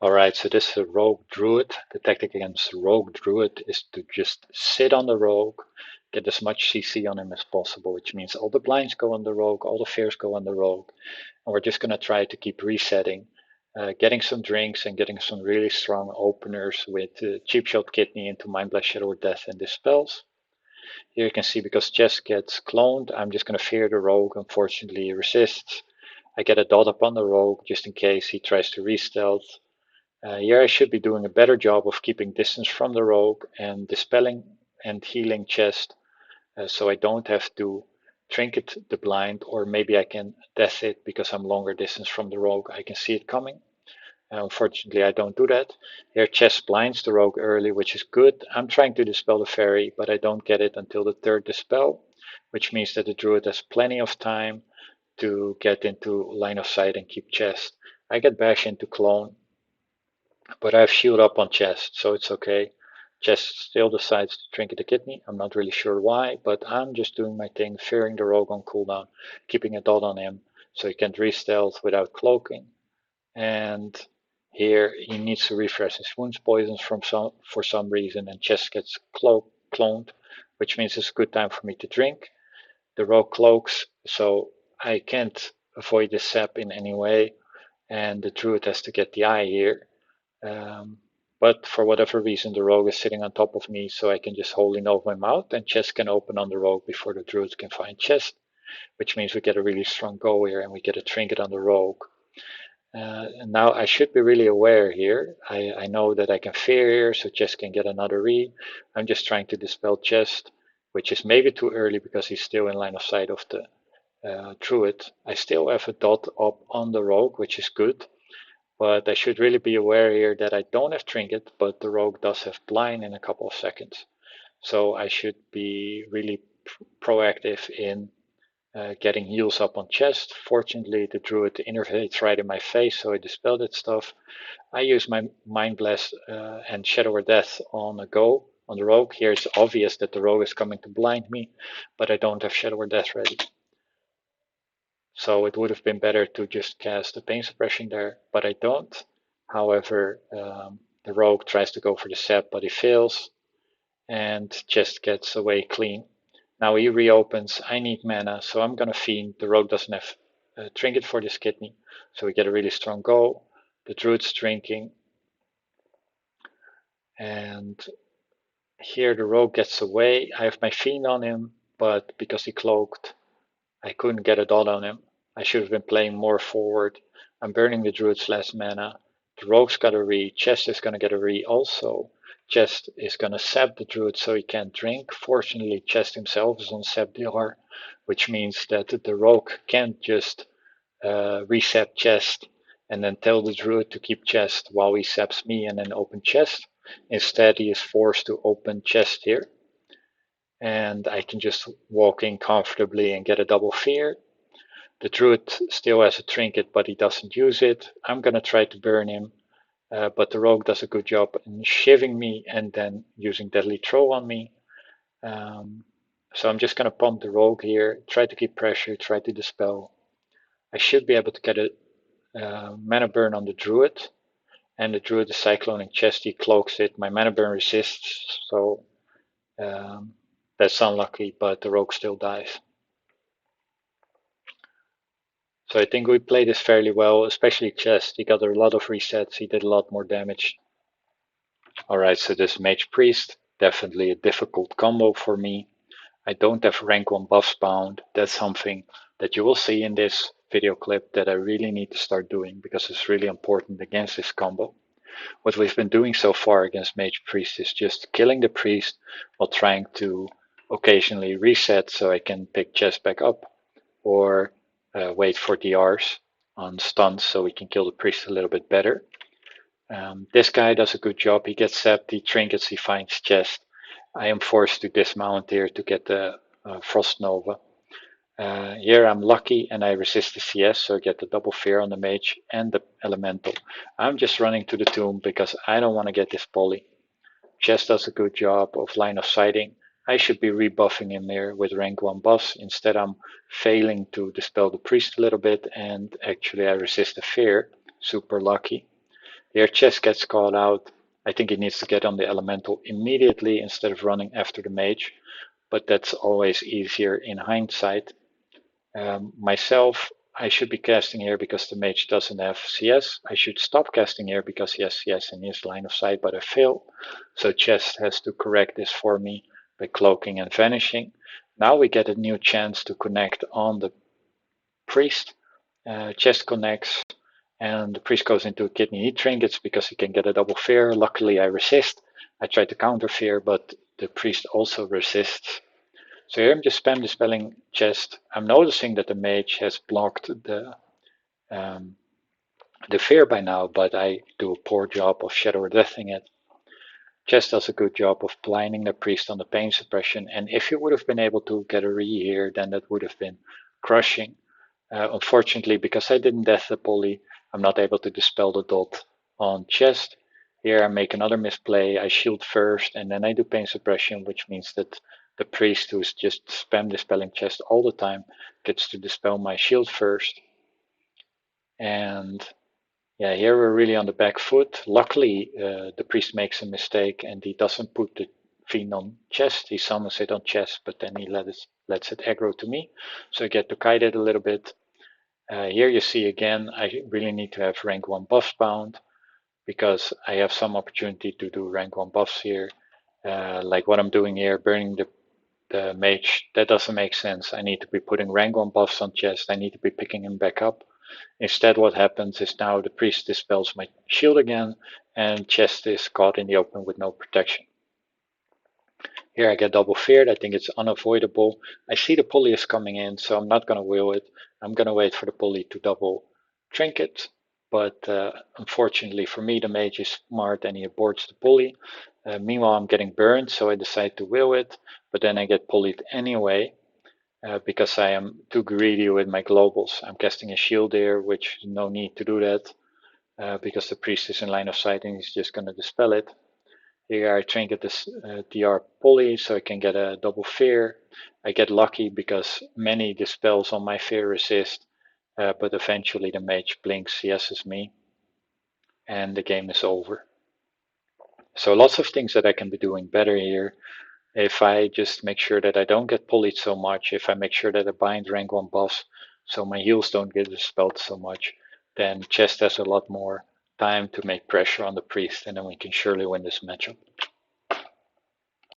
Alright, so this is a rogue druid. The tactic against rogue druid is to just sit on the rogue, get as much CC on him as possible, which means all the blinds go on the rogue, all the fears go on the rogue, and we're just going to try to keep resetting, getting some drinks and getting some really strong openers with Cheap Shot Kidney into Mind Blast, Shadow or Death and Dispels. Here you can see because Chess gets cloned, I'm just going to fear the rogue. Unfortunately, he resists. I get a dot up on the rogue just in case he tries to re-stealth. Here I should be doing a better job of keeping distance from the rogue and dispelling and healing chest, so I don't have to trinket the blind, or maybe I can death it because I'm longer distance from the rogue. I can see it coming. Unfortunately, I don't do that. Here chest blinds the rogue early, which is good. I'm trying to dispel the fairy, but I don't get it until the third dispel, which means that the druid has plenty of time to get into line of sight and keep chest. I get bash into clone, but I have shield up on chest, so it's okay. Chest still decides to trinket the kidney. I'm not really sure why, but I'm just doing my thing, fearing the rogue on cooldown, keeping a dot on him so he can't re-stealth without cloaking. And here he needs to refresh his wounds poisons for some reason, and chest gets cloned, which means it's a good time for me to drink. The rogue cloaks, so I can't avoid the sap in any way, and the druid has to get the eye here. But for whatever reason, the rogue is sitting on top of me, so I can just hold in over my mouth, and chest can open on the rogue before the druid can find chest, which means we get a really strong go here, and we get a trinket on the rogue. And now I should be really aware here. I know that I can fear here, so chest can get another re. I'm just trying to dispel chest, which is maybe too early because he's still in line of sight of the druid. I still have a dot up on the rogue, which is good. But I should really be aware here that I don't have trinket, but the rogue does have blind in a couple of seconds. So I should be really proactive in getting heals up on chest. Fortunately, the druid innervates right in my face, so I dispelled that stuff. I use my Mind Blast and Shadow or Death on a go on the rogue. Here it's obvious that the rogue is coming to blind me, but I don't have Shadow or Death ready. So it would have been better to just cast the pain suppression there, but I don't. However, the rogue tries to go for the sap, but he fails and just gets away clean. Now he reopens. I need mana, so I'm gonna fiend. The rogue doesn't have a trinket for this kidney, so we get a really strong go. The druid's drinking, and here the rogue gets away. I have my fiend on him, but because he cloaked, I couldn't get a dot on him. I should have been playing more forward. I'm burning the druid's last mana. The rogue's got a re. Chest is going to get a re also. Chest is going to sap the druid so he can't drink. Fortunately, Chest himself is on sap DR, which means that the rogue can't just resap Chest and then tell the druid to keep Chest while he saps me and then open Chest. Instead, he is forced to open Chest here. And I can just walk in comfortably and get a double fear. The druid still has a trinket, but he doesn't use it. I'm going to try to burn him, but the rogue does a good job in shiving me and then using Deadly Throw on me. So I'm just going to pump the rogue here, try to keep pressure, try to dispel. I should be able to get a mana burn on the druid, and the druid is cycloning chest, he cloaks it. My mana burn resists, so that's unlucky, but the rogue still dies. So I think we played this fairly well, especially chest. He got a lot of resets, he did a lot more damage. Alright, so this Mage Priest, definitely a difficult combo for me. I don't have rank 1 buffs bound. That's something that you will see in this video clip that I really need to start doing because it's really important against this combo. What we've been doing so far against Mage Priest is just killing the priest while trying to occasionally reset so I can pick chest back up, or wait for DRs on stuns so we can kill the priest a little bit better. This guy does a good job. He gets sapped, he trinkets, he finds chest. I am forced to dismount here to get the Frost Nova. Here I'm lucky and I resist the CS, so I get the double fear on the mage and the elemental. I'm just running to the tomb because I don't want to get this poly. Chest does a good job of line of sighting. I should be rebuffing him here with rank 1 buffs. Instead, I'm failing to dispel the priest a little bit, and actually I resist the fear. Super lucky. Here chess gets called out. I think he needs to get on the elemental immediately instead of running after the mage, but that's always easier in hindsight. Myself, I should be casting here because the mage doesn't have CS. I should stop casting here because he has CS in his line of sight, but I fail. So chess has to correct this for me by cloaking and vanishing. Now we get a new chance to connect on the priest. Chess connects, and the priest goes into kidney heat trinkets because he can get a double fear. Luckily, I resist. I try to counter fear, but the priest also resists. So here I'm just spam dispelling chest. I'm noticing that the mage has blocked the fear by now, but I do a poor job of shadow deathing it. Chest does a good job of blinding the priest on the pain suppression, and if you would have been able to get a re here, then that would have been crushing. Unfortunately, because I didn't death the poly, I'm not able to dispel the dot on chest. Here I make another misplay. I shield first, and then I do pain suppression, which means that the priest, who's just spam dispelling chest all the time, gets to dispel my shield first. And yeah, here we're really on the back foot. Luckily, the priest makes a mistake and he doesn't put the fiend on chest. He summons it on chest, but then he lets it aggro to me. So I get to kite it a little bit. Here you see again, I really need to have rank 1 buffs bound because I have some opportunity to do rank 1 buffs here. Like what I'm doing here, burning the mage, that doesn't make sense. I need to be putting rank 1 buffs on chest. I need to be picking him back up. Instead, what happens is now the priest dispels my shield again, and chest is caught in the open with no protection. Here I get double feared. I think it's unavoidable. I see the pulley is coming in, so I'm not going to will it. I'm going to wait for the pulley to double trinket. But unfortunately for me, the mage is smart and he aborts the pulley. Meanwhile, I'm getting burned, so I decide to will it. But then I get pulleyed anyway because I am too greedy with my globals. I'm casting a shield here, which no need to do that because the priest is in line of sight and he's just going to dispel it. Here I trinket this DR poly so I can get a double fear. I get lucky because many dispels on my fear resist, but eventually the mage blinks yeses me and the game is over. So lots of things that I can be doing better here. If I just make sure that I don't get bullied so much, if I make sure that I bind rank 1 buffs so my heals don't get dispelled so much, then chest has a lot more time to make pressure on the priest and then we can surely win this matchup.